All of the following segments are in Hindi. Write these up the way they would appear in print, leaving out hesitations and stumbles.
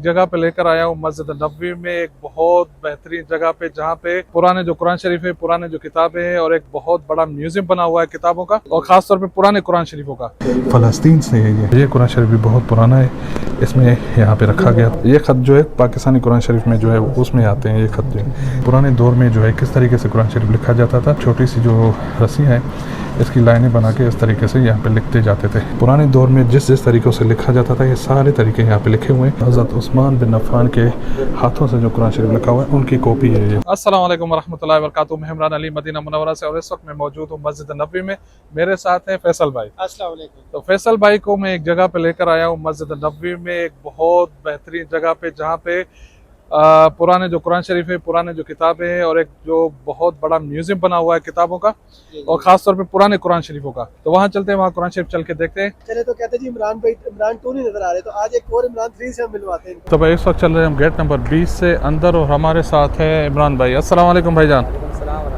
जगह पे लेकर आया हूँ मस्जिद नबवी में, एक बहुत बेहतरीन जगह पे जहाँ पे पुराने जो कुरान शरीफ है, पुराने जो किताबें हैं और एक बहुत बड़ा म्यूजियम बना हुआ है किताबों का और खास तौर पे पुराने कुरान शरीफों का। फ़लस्तीन से है ये कुरान शरीफ भी बहुत पुराना है। इसमें यहाँ पे रखा गया ये खत जो है पाकिस्तानी कुरान शरीफ में जो है उसमें आते हैं। ये खत जो है पुराने दौर में जो है किस तरीके से कुरान शरीफ लिखा जाता था, छोटी सी जो रस्सियाँ हैं इसकी लाइनें बना के इस तरीके से यहाँ पे लिखते जाते थे। पुराने दौर में जिस तरीक़ों से लिखा जाता था ये सारे तरीके यहाँ पे लिखे हुए हैं। हज़रत उस्मान बिन अफ़्फ़ान के हाथों से जो कुरान शरीफ लिखा हुआ है उनकी कॉपी है ये। अस्सलाम वालेकुम वरहमतुल्लाहि वबरकातुहू। मैं इमरान अली मदीना मुनव्वरा से और इस वक्त मैं मौजूद हूँ मस्जिद नबवी में। मेरे साथ हैं फैसल भाई। अस्सलाम वालेकुम। तो फैसल भाई को मैं एक जगह पे लेकर आया हूँ मस्जिद नबवी में, एक बहुत बेहतरीन जगह पे जहाँ पे पुराने जो कुरान शरीफ है, पुराने जो किताबें हैं और एक जो बहुत बड़ा म्यूजियम बना हुआ है किताबों का और खास तौर पे पुराने कुरान शरीफों का। तो वहाँ चलते हैं, वहाँ कुरान शरीफ चल के देखते हैं। चले तो कहते जी इमरान भाई इमरान 2 नहीं नजर आ रहे, तो आज एक और इमरान 3 से हम मिलवाते हैं। तो भाई इस वक्त चल रहे हैं हम गेट नंबर 20 से अंदर और हमारे साथ है इमरान भाई। अस्सलाम वालेकुम भाईजान,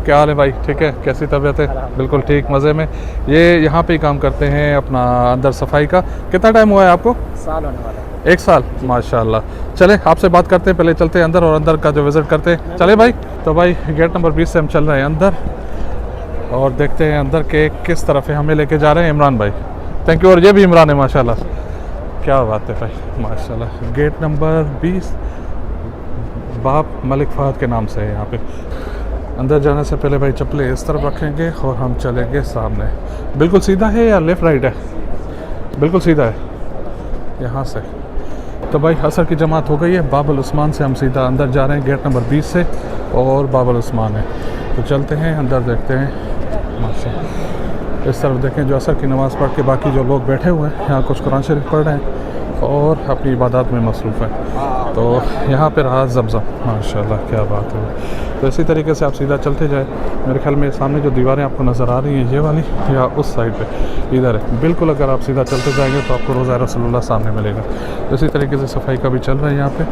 क्या हाल है भाई? ठीक है, कैसी तबीयत है? बिल्कुल ठीक, मज़े में। ये यहाँ पे ही काम करते हैं अपना अंदर सफाई का। कितना टाइम हुआ है आपको? साल होने वाला है। 1 साल, माशाल्लाह। चले आपसे बात करते हैं, पहले चलते हैं अंदर और अंदर का जो विज़िट करते हैं। चले भाई। तो भाई गेट नंबर 20 से हम चल रहे हैं अंदर और देखते हैं अंदर के किस तरफ है हमें लेके जा रहे हैं इमरान भाई। Thank you. और ये भी इमरान है माशाल्लाह, क्या बात है भाई, माशाल्लाह। गेट नंबर 20 बाप मलिक फ़हद के नाम से है यहाँ पे। अंदर जाने से पहले भाई चप्पलें इस तरफ रखेंगे और हम चलेंगे सामने। बिल्कुल सीधा है या लेफ़्ट राइट है? बिल्कुल सीधा है यहाँ से। तो भाई असर की जमात हो गई है। बाबुल उस्मान से हम सीधा अंदर जा रहे हैं गेट नंबर 20 से और बाबुल उस्मान है। तो चलते हैं अंदर, देखते हैं। माशाल्लाह इस तरफ देखें, जो असर की नमाज़ पढ़ के बाकी जो लोग बैठे हुए हैं यहाँ कुछ कुरान शरीफ पढ़ रहे हैं और अपनी इबादत में मसरूफ़ है। तो यहाँ पर रहा ज़मज़म, माशाल्लाह क्या बात है। तो इसी तरीके से आप सीधा चलते जाए। मेरे ख्याल में सामने जो दीवारें आपको नज़र आ रही हैं ये वाली या उस साइड पे इधर है। बिल्कुल अगर आप सीधा चलते जाएंगे तो आपको रोज़ा रसूलुल्लाह सामने मिलेगा। तो इसी तरीके से सफाई का भी चल रहा है यहाँ पे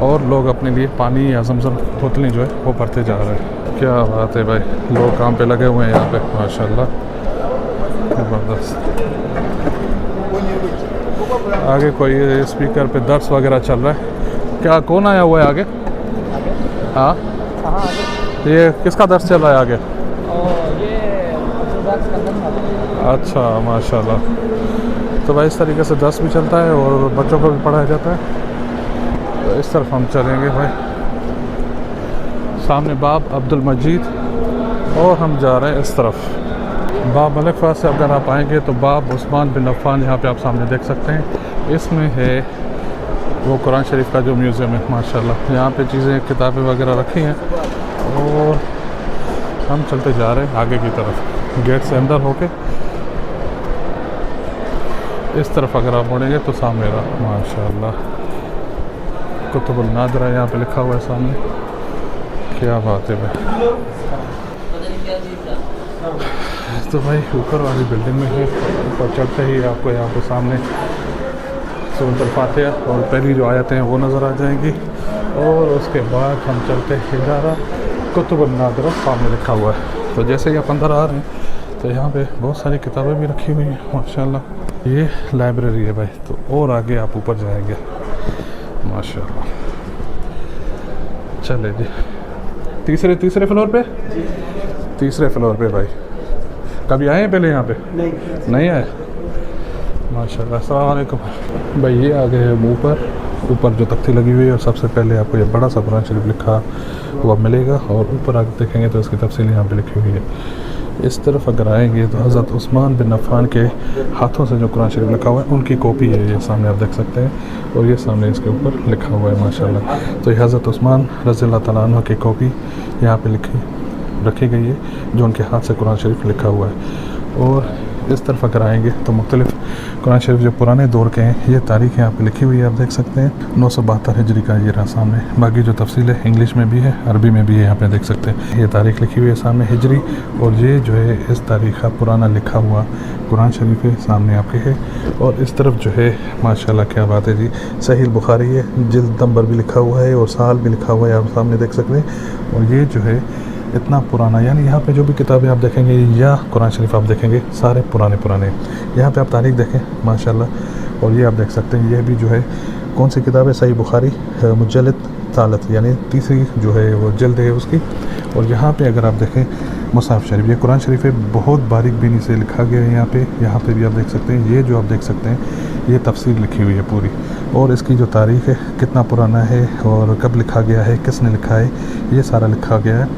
और लोग अपने लिए पानी या ज़मज़म बोतलें जो है वो भरते जा रहे हैं। क्या बात है भाई, लोग काम पे लगे हुए हैं यहाँ पे माशाल्लाह, ज़बरदस्त। आगे कोई स्पीकर पे दर्स वगैरह चल रहा है। क्या कौन आया हुआ है आगे? हाँ, ये किसका दर्स चल रहा है आगे? अच्छा माशाल्लाह। तो भाई इस तरीके से दर्स भी चलता है और बच्चों को भी पढ़ाया जाता है। तो इस तरफ हम चलेंगे भाई। सामने बाब अब्दुल मजीद और हम जा रहे हैं इस तरफ। बाब मलिक फ़हद से अगर आप आएंगे तो बाब उस्मान बिन अफ़्फ़ान यहाँ पे आप सामने देख सकते हैं। इसमें है वो कुरान शरीफ का जो म्यूज़ियम है माशाल्लाह। यहाँ पे चीज़ें किताबें वगैरह रखी हैं और हम चलते जा रहे हैं आगे की तरफ। गेट से अंदर होके इस तरफ अगर आप मुड़ेंगे तो सामने रहा माशाल्लाह कुतुबुल नादिरा यहाँ पे लिखा हुआ है सामने। क्या बात है भाई। तो भाई ऊपर वाली बिल्डिंग में है, ऊपर चढ़ते ही आपको यहाँ पे सामने सूरह फातिहा और पहली जो आयतें हैं वो नज़र आ जाएंगी और उसके बाद हम चलते हिजारा कुतुबुन नादिरा सामने लिखा हुआ है। तो जैसे ही आप अंदर आ रहे हैं तो यहाँ पे बहुत सारी किताबें भी रखी हुई हैं माशाल्लाह। ये लाइब्रेरी है भाई। तो और आगे आप ऊपर जाएंगे माशाल्लाह। चले जी तीसरे फ्लोर पे, तीसरे फ्लोर पे भाई। कभी आए हैं पहले यहाँ पे? नहीं आए माशाल्लाह। अस्सलाम वालेकुम भाई। ये आगे है ऊपर जो तख्ती लगी हुई है और सबसे पहले आपको ये बड़ा सा कुरान शरीफ लिखा हुआ मिलेगा और ऊपर आगे देखेंगे तो इसकी तफसील यहाँ पे लिखी हुई है। इस तरफ अगर आएंगे तो हज़रत उस्मान बिन अफ़्फ़ान के हाथों से जो कुरान शरीफ लिखा हुआ है उनकी कॉपी है। ये सामने आप देख सकते हैं और ये सामने इसके ऊपर लिखा हुआ है माशाल्लाह। तो ये हज़रत उस्मान रज़ियल्लाहु तआला अन्हु की कॉपी यहाँ पे रखी गई है जो उनके हाथ से कुरान शरीफ लिखा हुआ है। और इस तरफ अगर आएंगे तो मुख्तलिफ़ कुरान शरीफ जो पुराने दौर के हैं ये तारीख़ यहाँ पे लिखी हुई है, आप देख सकते हैं। 972 हिजरी का ये रहा सामने। बाकी जो तफसील है इंग्लिश में भी है, अरबी में भी है, यहाँ पे देख सकते हैं। ये तारीख़ लिखी हुई है सामने हिजरी और ये जो है इस तारीख़ का पुराना लिखा हुआ कुरान शरीफ है सामने आपके है। और इस तरफ जो है माशाल्लाह क्या बात है जी, सहीह बुखारी है, जिल्द नंबर भी लिखा हुआ है और साल भी लिखा हुआ है, आप सामने देख सकते हैं। और ये जो है इतना पुराना, यानी यहाँ पे जो भी किताबें आप देखेंगे या कुरान शरीफ आप देखेंगे सारे पुराने। यहाँ पे आप तारीख़ देखें माशाल्लाह। और ये आप देख सकते हैं ये भी जो है कौन सी किताब है? सही बुखारी मुजल्लद तालत, यानी तीसरी जो है वो जल्द है उसकी। और यहाँ पे अगर आप देखें मुसहफ़ शरीफ, ये कुरान शरीफ है, बहुत बारीक बीनी से लिखा गया है। यहाँ पे भी आप देख सकते हैं, ये जो आप देख सकते हैं ये तफसीर लिखी हुई है पूरी, और इसकी जो तारीख़ है, कितना पुराना है और कब लिखा गया है, किसने लिखा है, ये सारा लिखा गया है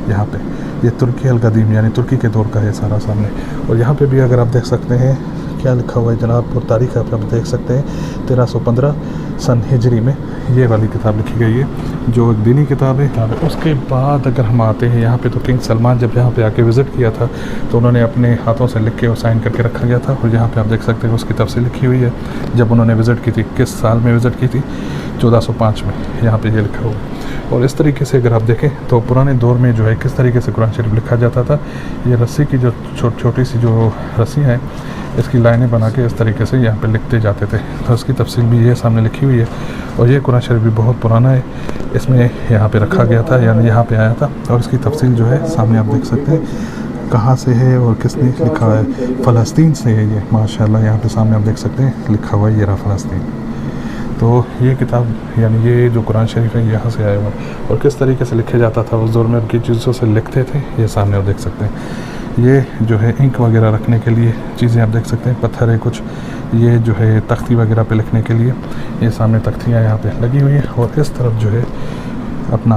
यहाँ पे। ये तुर्की अल कदीम यानी तुर्की के दौर का है सारा सामने। और यहाँ पे भी अगर आप देख सकते हैं क्या लिखा हुआ है जनाब, और तारीख़ आप देख सकते हैं 1315 सन हिजरी में ये वाली किताब लिखी गई है, जो एक दीनी किताब है। उसके बाद अगर हम आते हैं यहाँ पे, तो किंग सलमान जब यहाँ पे आके विज़िट किया था तो उन्होंने अपने हाथों से लिख के और साइन करके रखा गया था। और यहाँ पे आप देख सकते हैं उसकी तफसील लिखी हुई है, जब उन्होंने विज़िट की थी, किस साल में विज़िट की थी, 1405 में, यहाँ पे ये लिखा हुआ है। और इस तरीके से अगर आप देखें तो पुराने दौर में जो है किस तरीके से कुरान शरीफ लिखा जाता था। ये रस्सी की जो छोटी सी जो रस्सी है, इसकी लाइनें बना के इस तरीके से यहाँ पे लिखते जाते थे। तो उसकी तफसील भी ये सामने लिखी हुई है। और ये कुरान शरीफ भी बहुत पुराना है, इसमें यहाँ पे रखा गया था, यानी यहाँ पे आया था। और इसकी तफसील जो है सामने आप देख सकते हैं कहाँ से है और किसने लिखा है। फ़लस्तीन से है ये, माशाल्लाह, यहाँ पे सामने आप देख सकते हैं लिखा हुआ है, ये रहा फ़लस्तीन। तो ये किताब यानी ये जो कुरान शरीफ है यहाँ से आया हुआ, और किस तरीके से लिखे जाता था उस दौर में, उनकी चीज़ों से लिखते थे, ये सामने आप देख सकते हैं। ये जो है इंक वगैरह रखने के लिए चीज़ें आप देख सकते हैं, पत्थर है कुछ, ये जो है तख्ती वगैरह पे लिखने के लिए, ये सामने तख्तियाँ यहाँ पे लगी हुई हैं। और इस तरफ जो है अपना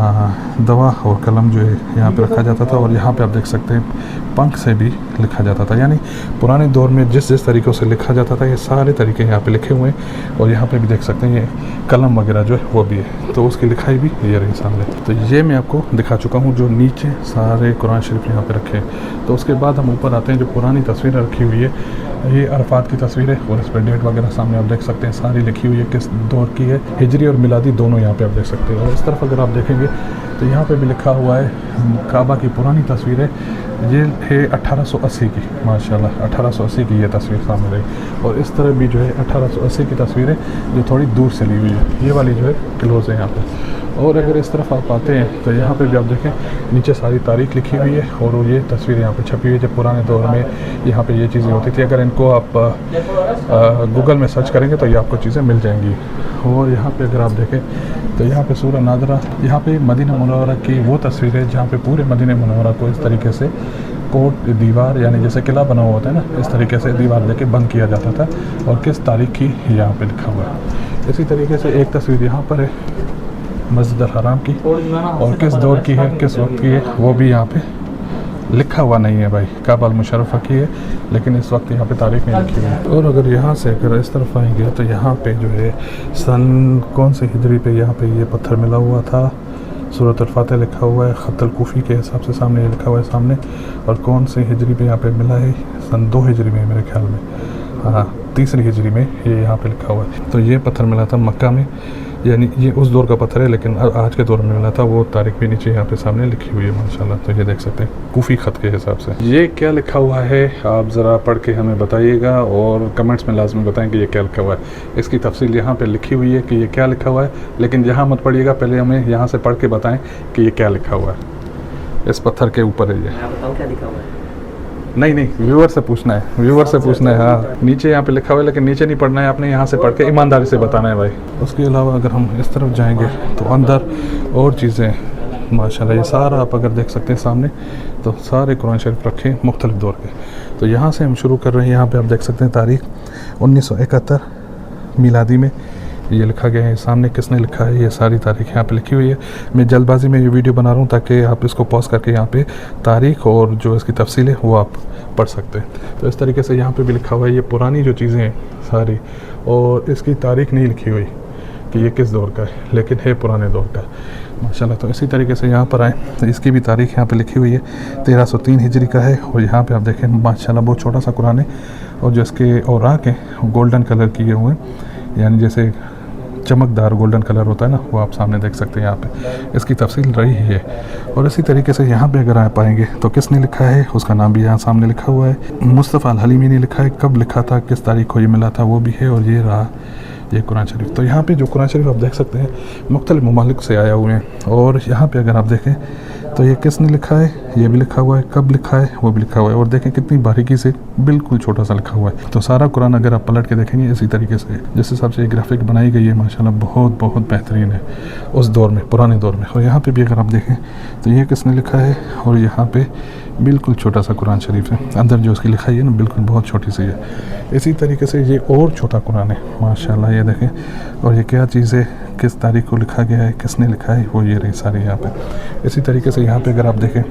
दवा और कलम जो है यहाँ पे रखा जाता था। और यहाँ पे आप देख सकते हैं पंख से भी लिखा जाता था, यानी पुराने दौर में जिस तरीक़ों से लिखा जाता था, ये सारे तरीके यहाँ पे लिखे हुए हैं। और यहाँ पे भी देख सकते हैं ये कलम वगैरह जो है वो भी है, तो उसकी लिखाई भी ये रही सामने। तो ये मैं आपको दिखा चुका हूँ जो नीचे सारे कुरान शरीफ यहाँ पे रखे हैं। तो उसके बाद हम ऊपर आते हैं, जो पुरानी तस्वीरें रखी हुई है, ये अरफात की तस्वीर है, और इस पर डेट वगैरह सामने आप देख सकते हैं, सारी लिखी हुई है, किस दौर की है, हिजरी और मिलादी दोनों यहाँ पे आप देख सकते हैं। और इस तरफ अगर आप देखेंगे तो यहाँ पे भी लिखा हुआ है काबा की पुरानी तस्वीर है, ये है 1880 की, माशाल्लाह 1880 की ये तस्वीर सामने रही। और इस तरफ भी जो है 1880 की तस्वीर है, जो थोड़ी दूर से ली हुई है, ये वाली जो है क्लोज है यहाँ पे। और अगर इस तरफ आप आते हैं तो यहाँ पे भी आप देखें नीचे सारी तारीख लिखी हुई है, और ये तस्वीर यहाँ पे छपी हुई है, जब पुराने दौर में यहाँ पे ये चीज़ें होती थी। अगर इनको आप गूगल में सर्च करेंगे तो ये आपको चीज़ें मिल जाएंगी। और यहाँ पे अगर आप देखें तो यहाँ पे सूरह नादरा, यहाँ पे मदीना मुनव्वरा की वो तस्वीर है जहाँ पे पूरे मदीना मुनव्वरा को इस तरीके से कोट दीवार, यानी जैसे किला बना हुआ होता है ना, इस तरीके से दीवार देके बंद किया जाता था। और किस तारीख की यहाँ पे लिखा हुआ है। इसी तरीके से एक तस्वीर यहाँ पर है मस्जिद हराम की, और किस दौर की है, किस वक्त की है, वो भी यहाँ पे लिखा हुआ नहीं है भाई। काबा अल मुशर्रफा की है, लेकिन इस वक्त यहाँ पे तारीख नहीं लिखी हुई है। और अगर यहाँ से अगर इस तरफ आएंगे तो यहाँ पे जो है सन कौन से हिजरी पे यहाँ पे ये पत्थर मिला हुआ था, सूरत अल-फातिहा लिखा हुआ है, ख़त अल-कूफ़ी के हिसाब से सामने लिखा हुआ है सामने। और कौन से हिजरी पे यहाँ पे मिला है, सन 2 हिजरी में मेरे ख्याल में, हाँ 3री हिजरी में ये यहाँ पे लिखा हुआ है। तो ये पत्थर मिला था मक्का में, यानी ये उस दौर का पत्थर है, लेकिन आज के दौर में मिला था। वो तारीख भी नीचे यहाँ पे सामने लिखी हुई है माशाल्लाह। तो ये देख सकते हैं कूफ़ी ख़त के हिसाब से। ये क्या लिखा हुआ है आप ज़रा पढ़ के हमें बताइएगा, और कमेंट्स में लाजमी बताएं कि ये क्या लिखा हुआ है। इसकी तफसील यहाँ पे लिखी हुई है कि ये क्या लिखा हुआ है, लेकिन यहाँ मत पढ़िएगा, पहले हमें यहाँ से पढ़ के बताएं कि ये क्या लिखा हुआ है। इस पत्थर के ऊपर है ये, बताओ क्या लिखा हुआ है। नहीं व्यूअर से पूछना है, व्यूअर से पूछना है। हाँ नीचे यहाँ पे लिखा हुआ है, लेकिन नीचे नहीं पढ़ना है आपने, यहाँ से पढ़ के ईमानदारी से बताना है भाई। उसके अलावा अगर हम इस तरफ जाएंगे तो अंदर और चीज़ें माशाल्लाह, ये सारा आप अगर देख सकते हैं सामने, तो सारे कुरान शरीफ रखे मुख्तलिफ दौर के। तो यहाँ से हम शुरू कर रहे हैं। यहाँ पर आप देख सकते हैं तारीख़ 1971 मिलादी में ये लिखा गया है। सामने किसने लिखा है, ये सारी तारीख यहाँ पे लिखी हुई है। मैं जल्दबाजी में ये वीडियो बना रहा हूँ ताकि आप इसको पॉज करके यहाँ पे तारीख और जो इसकी तफसील है वो आप पढ़ सकते हैं। तो इस तरीके से यहाँ पे भी लिखा हुआ है, ये पुरानी जो चीज़ें हैं सारी, और इसकी तारीख नहीं लिखी हुई कि ये किस दौर का है, लेकिन है पुराने दौर का माशाल्लाह। तो इसी तरीके से यहाँ पर आए तो इसकी भी तारीख यहाँ पे लिखी हुई है, 1303 हिजरी का है। और यहाँ पे आप देखें माशाल्लाह बहुत छोटा सा कुरान है, और जो इसके औराक हैं गोल्डन कलर किए हुए हैं, यानी जैसे चमकदार गोल्डन कलर होता है ना, वो आप सामने देख सकते हैं। यहाँ पे इसकी तफसील रही है। और इसी तरीके से यहाँ पे अगर आप पाएंगे तो किसने लिखा है, उसका नाम भी यहाँ सामने लिखा हुआ है, मुस्तफ़ा अल हलीमी ने लिखा है। कब लिखा था, किस तारीख को ये मिला था, वो भी है। और ये रहा ये कुरान शरीफ। तो यहाँ पे जो कुरान शरीफ आप देख सकते हैं मुख्तलिफ ममालिक से आया हुए हैं। और यहाँ पे अगर आप देखें तो ये किसने लिखा है, ये भी लिखा हुआ है, कब लिखा है वो भी लिखा हुआ है। और देखें कितनी बारीकी से बिल्कुल छोटा सा लिखा हुआ है। तो सारा कुरान अगर आप पलट के देखेंगे इसी तरीके से, जिस हिसाब से ये ग्राफिक बनाई गई है माशाल्लाह बहुत बहुत बेहतरीन है उस दौर में, पुराने दौर में। और यहाँ पे भी अगर आप देखें तो ये किसने लिखा है, और यहाँ पे बिल्कुल छोटा सा कुरान शरीफ है, अंदर जो उसकी लिखाई है ना बिल्कुल बहुत छोटी सी है। इसी तरीके से ये और छोटा कुरान है माशाल्लाह, ये देखें। और ये क्या चीज़ है, किस तारीख को लिखा गया है, किसने लिखा है, वो ये रही सारी यहाँ पे। इसी तरीके से यहाँ पे अगर आप देखें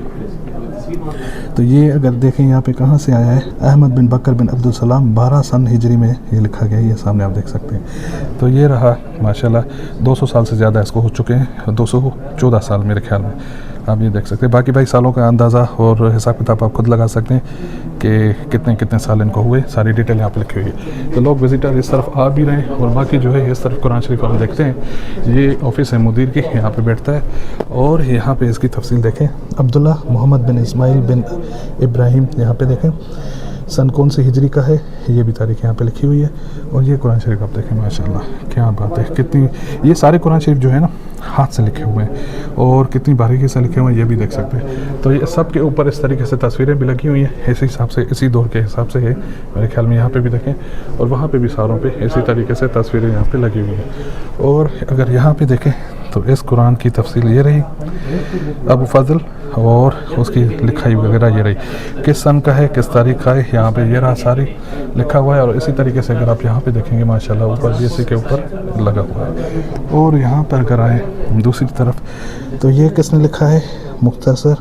तो ये अगर देखें यहाँ पे कहाँ से आया है, अहमद बिन बकर बिन अब्दुल सलाम 12 सन हिजरी में ये लिखा गया है, ये सामने आप देख सकते हैं। तो ये रहा माशाल्लाह 200 साल से ज़्यादा इसको हो चुके हैं, 214 साल मेरे ख्याल में, आप ये देख सकते हैं। बाकी भाई सालों का अंदाज़ा और हिसाब किताब आप खुद लगा सकते हैं कि कितने कितने साल इनको हुए, सारी डिटेल यहाँ पे लिखी हुई है। तो लोग विजिटर इस तरफ आ भी रहे हैं। और बाकी जो है इस तरफ कुरान शरीफ हम देखते हैं, ये ऑफिस है मुदीर की, यहाँ पे बैठता है। और यहाँ पे इसकी तफसील देखें, अब्दुल्ला मोहम्मद बिन इस्माइल बिन इब्राहिम, यहाँ पे देखें सन कौन सी हिजरी का है, ये भी तारीख यहाँ पे लिखी हुई है। और ये कुरान शरीफ आप देखें माशाल्लाह क्या बात है, कितनी ये सारे कुरान शरीफ जो है ना हाथ से लिखे हुए हैं और कितनी बारीकी से लिखे हुए हैं, ये भी देख सकते हैं। तो ये सब के ऊपर इस तरीके से तस्वीरें भी लगी हुई हैं, इसी हिसाब से, इसी दौर के हिसाब से है मेरे ख्याल में। यहाँ पे भी देखें और वहाँ पे भी सारों पे इसी तरीके से तस्वीरें यहाँ पे लगी हुई हैं। और अगर यहाँ पे देखें तो इस कुरान की तफसील ये रही, अबू फजल, और उसकी लिखाई वगैरह ये रही, किस सन का है, किस तारीख का है, यहाँ पे ये रहा सारी लिखा हुआ है। और इसी तरीके से अगर आप यहाँ पे देखेंगे माशाल्लाह ऊपर भी इसी के ऊपर लगा हुआ है। और यहाँ पर अगर आए दूसरी तरफ तो ये किसने लिखा है, मुख्तसर,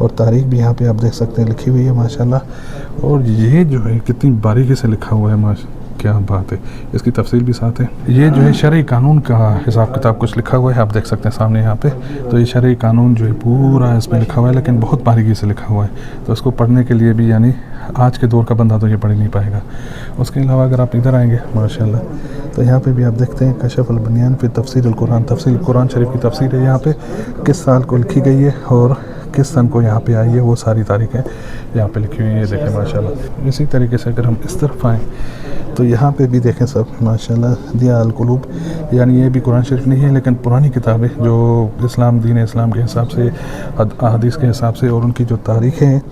और तारीख भी यहाँ पे आप देख सकते हैं लिखी हुई है माशाल्लाह। और ये जो है कितनी बारीकी से लिखा हुआ है माशा, क्या बात है, इसकी तफसील भी साथ है। ये जो है शरई कानून का हिसाब किताब कुछ लिखा हुआ है, आप देख सकते हैं सामने यहाँ पे। तो ये शरई कानून जो है पूरा इसमें लिखा हुआ है, लेकिन बहुत बारीकी से लिखा हुआ है। तो इसको पढ़ने के लिए भी यानी आज के दौर का बंदा तो ये पढ़ नहीं पाएगा। उसके अलावा अगर आप इधर आएंगे माशाल्लाह तो यहाँ पे भी आप देखते हैं कशफ अल बनियान पे तफसीर कुरान शरीफ की तफसीर है। यहाँ पे किस साल को लिखी गई है और किस सन को यहाँ पे आई है, वो सारी तारीखें यहाँ पे लिखी हुई है, ये देखें माशाल्लाह। इसी तरीके से अगर हम इस तरफ आएँ तो यहाँ पे भी देखें सब माशाल्लाह, दिया अल कुलूब, यानी ये भी कुरान शरीफ नहीं है लेकिन पुरानी किताब है जो इस्लाम, दीन इस्लाम के हिसाब से, हदीस के हिसाब से, और उनकी जो तारीखें हैं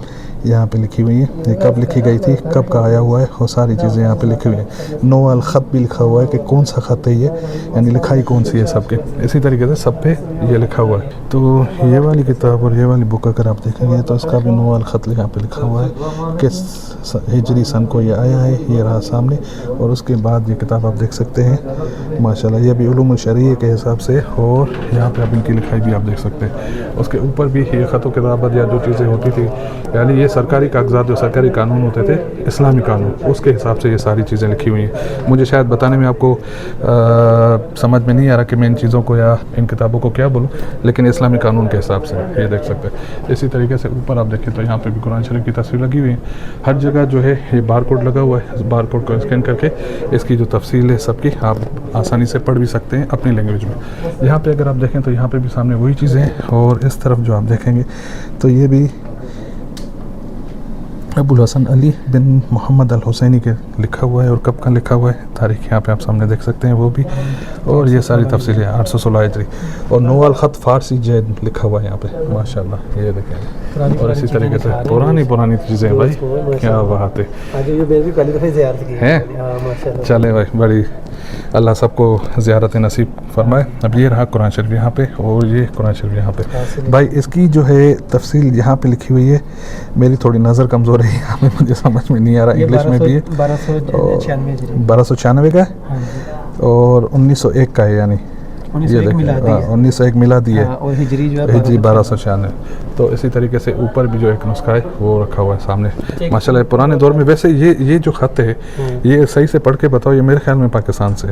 यहाँ पे लिखी हुई है, ये कब लिखी गई थी, कब का आया हुआ है, और सारी चीज़ें यहाँ पे लिखी हुई है। नो अल ख़त भी लिखा हुआ है कि कौन सा ख़त है ये, यानी लिखाई कौन सी है सबके, इसी तरीके से सब पे ये लिखा हुआ है। तो ये वाली किताब और ये वाली बुक अगर आप देखेंगे तो इसका भी नो अल ख़त यहाँ पे लिखा हुआ है किस हिजरी सन को ये आया है, ये रहा सामने। और उसके बाद ये किताब आप देख सकते हैं माशाल्लाह, ये भी उलूम शरीय के हिसाब से, और यहाँ पे आप इनकी लिखाई भी आप देख सकते हैं। उसके ऊपर भी ये ख़त व किताबत या जो चीज़ें होती थी, यानी ये सरकारी कागजात, जो सरकारी कानून होते थे, इस्लामी कानून, उसके हिसाब से ये सारी चीज़ें लिखी हुई हैं। मुझे शायद बताने में आपको समझ में नहीं आ रहा कि मैं इन चीज़ों को या इन किताबों को क्या बोलूँ, लेकिन इस्लामी कानून के हिसाब से ये देख सकते हैं। इसी तरीके से ऊपर आप देखें तो यहाँ पे भी कुरान शरीफ की तस्वीर लगी हुई है। हर जगह जो है ये बार कोड लगा हुआ है, इस बार कोड को स्कैन करके इसकी जो तफसील है सबकी आप आसानी से पढ़ भी सकते हैं अपनी लैंग्वेज में। यहाँ पे अगर आप देखें तो यहाँ पे भी सामने वही चीज़ें हैं। और इस तरफ जो आप देखेंगे तो ये भी अबुल हसन अली बिन मोहम्मद अल हुसैनी के लिखा हुआ है, और कब का लिखा हुआ है तारीख यहाँ पे आप सामने देख सकते हैं वो भी। और ये सारी तफसीलें 816 हिजरी, और नो अल ख़त फ़ारसी जैद लिखा हुआ है यहाँ पे माशाल्लाह, ये देखें। और इसी तरीके से पुरानी चीज़ें भाई, क्या बात है। चले भाई, बड़ी अल्लाह सबको ज़ियारत नसीब फरमाए। अब ये रहा कुरान शरीफ यहाँ पे, और ये कुरान शरीफ यहाँ पे। भाई इसकी जो है तफसील यहाँ पे लिखी हुई है, मेरी थोड़ी नज़र कमज़ोर है, यहाँ पे मुझे समझ में नहीं आ रहा। इंग्लिश में भी है 1296 का है और 1901 का है, यानी ये देखिए 1901 मिलादी है, और हिजरी जो है हिजरी 1296। तो इसी तरीके से ऊपर भी जो एक नुस्खा है वो रखा हुआ है सामने माशाल्लाह। पुराने दौर में वैसे ये जो ख़त है, ये सही से पढ़ के बताओ, ये मेरे ख्याल में पाकिस्तान से,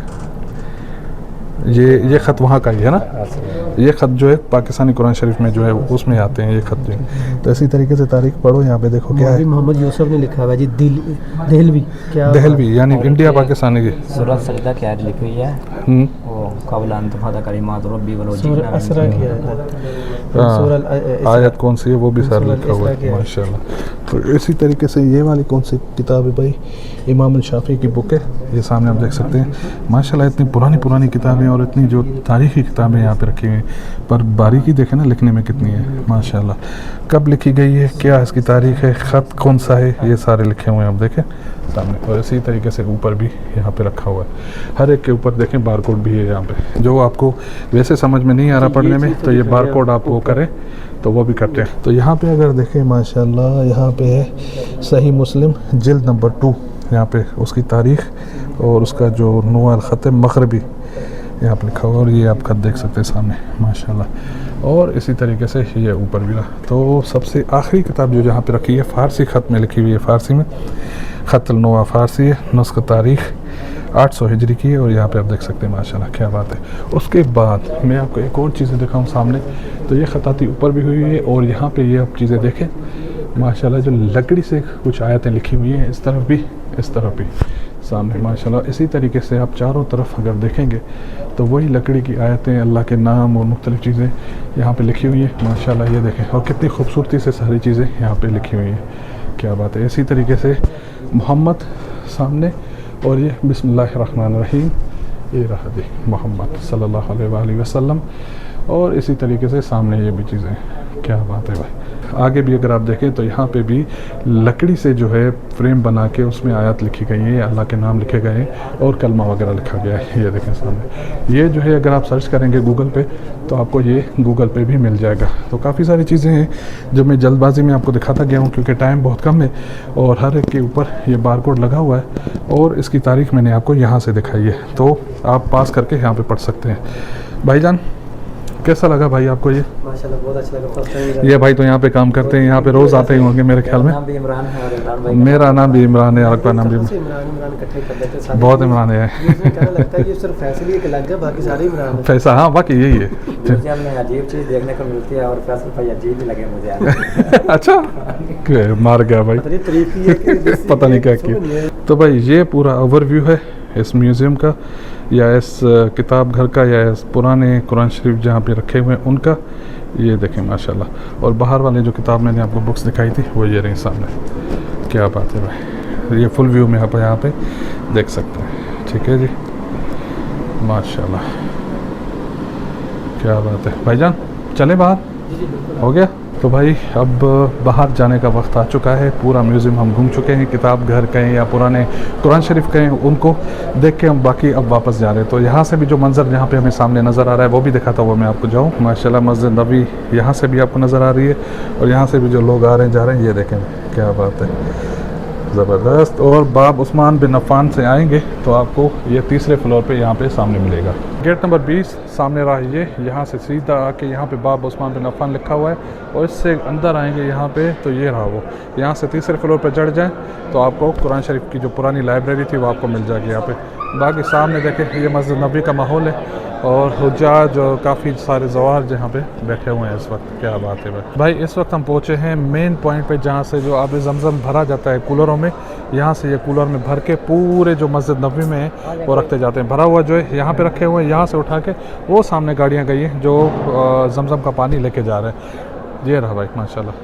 ये ख़त वहाँ का ही है ना, ये ख़त जो है पाकिस्तानी कुरान शरीफ में जो है उसमें आते हैं ये ख़त जो है। तो इसी तरीके से तारीख पढ़ो, यहाँ पे देखो क्या है, मोहम्मद यूसुफ ने लिखा हुआ है जी, दहलवी, यानी इंडिया पाकिस्तान की सूरह सजदा की आयत लिखी हुई है, वो क़ब्ल अन तुफ़ादा कलिमात रब्बी वलो जिना आयत कौन सी है वो भी सारा लिखा हुआ है माशाल्लाह। इसी तरीके से ये वाली कौन सी किताब है भाई, इमाम शाफी की बुक है, ये सामने आप देख सकते हैं। माशाल्लाह इतनी पुरानी किताबें और इतनी जो तारीख़ी किताबें यहाँ पे रखी हुई हैं, पर बारीकी देखें ना लिखने में कितनी है माशाल्लाह। कब लिखी गई है, क्या इसकी तारीख़ है, ख़त कौन सा है, ये सारे लिखे हुए हैं आप देखें सामने। और इसी तरीके से ऊपर भी यहाँ पे रखा हुआ है, हर एक के ऊपर देखें बारकोड भी है यहाँ पे। जो आपको वैसे समझ में नहीं आ रहा पढ़ने में तो ये बारकोड आप वो करें तो वो भी करते हैं। तो यहाँ पे अगर देखें माशाल्लाह यहाँ पे है सही मुस्लिम जिल्द नंबर 2, यहाँ पे उसकी तारीख़ और उसका जो नूर ख़त मग़रिबी यहाँ पे लिखा हुआ, और ये आप खत देख सकते हैं सामने माशाल्लाह। और इसी तरीके से ये ऊपर भी रहा। तो सबसे आखिरी किताब जो जहाँ पे रखी है फ़ारसी ख़त में लिखी हुई है, फ़ारसी में ख़तुल नूआ फ़ारसी है, नुस्ख़ तारीख़ 800 हिजरी की है, और यहाँ पे आप देख सकते हैं माशाल्लाह क्या बात है। उसके बाद मैं आपको एक और चीज़ें दिखाऊँ सामने, तो ये ख़ताती ऊपर भी हुई है, और यहाँ पे ये आप चीज़ें देखें माशाल्लाह जो लकड़ी से कुछ आयतें लिखी हुई हैं, इस तरफ भी इस तरफ भी सामने माशाल्लाह। इसी तरीके से आप चारों तरफ अगर देखेंगे तो वही लकड़ी की आयतें, अल्लाह के नाम और मुख्तलिफ़ चीज़ें यहाँ पे लिखी हुई हैं माशाल्लाह। ये देखें, और कितनी खूबसूरती से सारी चीज़ें यहाँ पे लिखी हुई हैं, क्या बात है। इसी तरीके से मोहम्मद सामने, और ये बिस्मिल्लाहिर्रहमानिर्रहीम, ये रहा जी मोहम्मद सल्लल्लाहु अलैहि वसल्लम। और इसी तरीके से सामने ये भी चीज़ें, क्या बात है भाई। आगे भी अगर आप देखें तो यहाँ पे भी लकड़ी से जो है फ्रेम बना के उसमें आयत लिखी गई है, अल्लाह के नाम लिखे गए हैं और कलमा वगैरह लिखा गया है। ये देखें सामने, ये जो है अगर आप सर्च करेंगे गूगल पे तो आपको ये गूगल पे भी मिल जाएगा। तो काफ़ी सारी चीज़ें हैं जो मैं जल्दबाजी में आपको दिखाता गया हूँ क्योंकि टाइम बहुत कम है, और हर एक के ऊपर ये बारकोड लगा हुआ है, और इसकी तारीख़ मैंने आपको यहाँ से दिखाई है, तो आप पास करके यहाँ पर पढ़ सकते हैं। भाईजान कैसा लगा भाई आपको ये? माशाल्लाह बहुत अच्छा लगा, फर्स्ट टाइम। ये भाई तो यहाँ पे काम करते हैं, यहाँ पे रोज़ आते ही होंगे मेरे ख्याल में। नाम भी इमरान है और इमरान भाई, मेरा नाम भी इमरान है और आपका नाम भी इमरान इकट्ठे कर देते हैं। बहुत इमरान है। ये कहने लगता है ये सिर्फ फैसले एक अलग है, बाकी सारे इमरान हैं। पैसा, हाँ बाकी यही है। म्यूजियम में अजीब चीज़ देखने को मिलती है और फैसल भाई अजीब ही लगे मुझे यार। अच्छा मार गया भाई, पता नहीं तारीफ की है कि पता नहीं क्या किया। तो भाई ये पूरा ओवरव्यू है इस म्यूज़ियम का, या इस किताब घर का, या इस पुराने कुरान शरीफ जहाँ पे रखे हुए हैं उनका। ये देखें माशाल्लाह, और बाहर वाले जो किताब मैंने आपको बुक्स दिखाई थी वो ये रही सामने, क्या बात है भाई। ये फुल व्यू में आप यहाँ पे देख सकते हैं, ठीक है जी माशाल्लाह, क्या बात है। भाईजान चले बाहर, हो गया? तो भाई अब बाहर जाने का वक्त आ चुका है। पूरा म्यूज़ियम हम घूम चुके हैं, किताब घर कहें या पुराने कुरान शरीफ कहें, उनको देख के हम बाकी अब वापस जा रहे हैं। तो यहाँ से भी जो मंज़र यहाँ पे हमें सामने नज़र आ रहा है वो भी दिखाता हुआ मैं आपको जाऊँ। माशाल्लाह मस्जिद नबी यहाँ से भी आपको नज़र आ रही है, और यहाँ से भी जो लोग आ रहे हैं जा रहे हैं, ये देखें क्या बात है, ज़बरदस्त। और बाब उस्मान बिन अफ़ान से आएंगे तो आपको ये तीसरे फ्लोर पे यहाँ पे सामने मिलेगा। गेट नंबर 20 सामने रहा ये, यहाँ से सीधा आके यहाँ पे बाब उस्मान बिन अफ़ान लिखा हुआ है, और इससे अंदर आएंगे यहाँ पे तो ये रहा वो। यहाँ से तीसरे फ्लोर पे चढ़ जाएं तो आपको कुरान शरीफ की जो पुरानी लाइब्रेरी थी वो आपको मिल जाएगी यहाँ पे। बाकी सामने देखें ये मस्जिद नबी का माहौल है, और हुज्जाज और काफ़ी सारे ज़वार यहाँ पे बैठे हुए हैं इस वक्त, क्या बात है भाई। इस वक्त हम पहुँचे हैं मेन पॉइंट पे, जहाँ से जो आब ज़मज़म भरा जाता है कूलरों में, यहाँ से ये कूलर में भर के पूरे जो मस्जिद नबी में है वो रखते जाते हैं। भरा हुआ जो है यहाँ पे रखे हुए हैं, यहाँ से उठा के वो सामने गाड़ियाँ गई हैं जो ज़मज़म का पानी लेके जा रहे हैं। ये रहा भाई माशाल्लाह।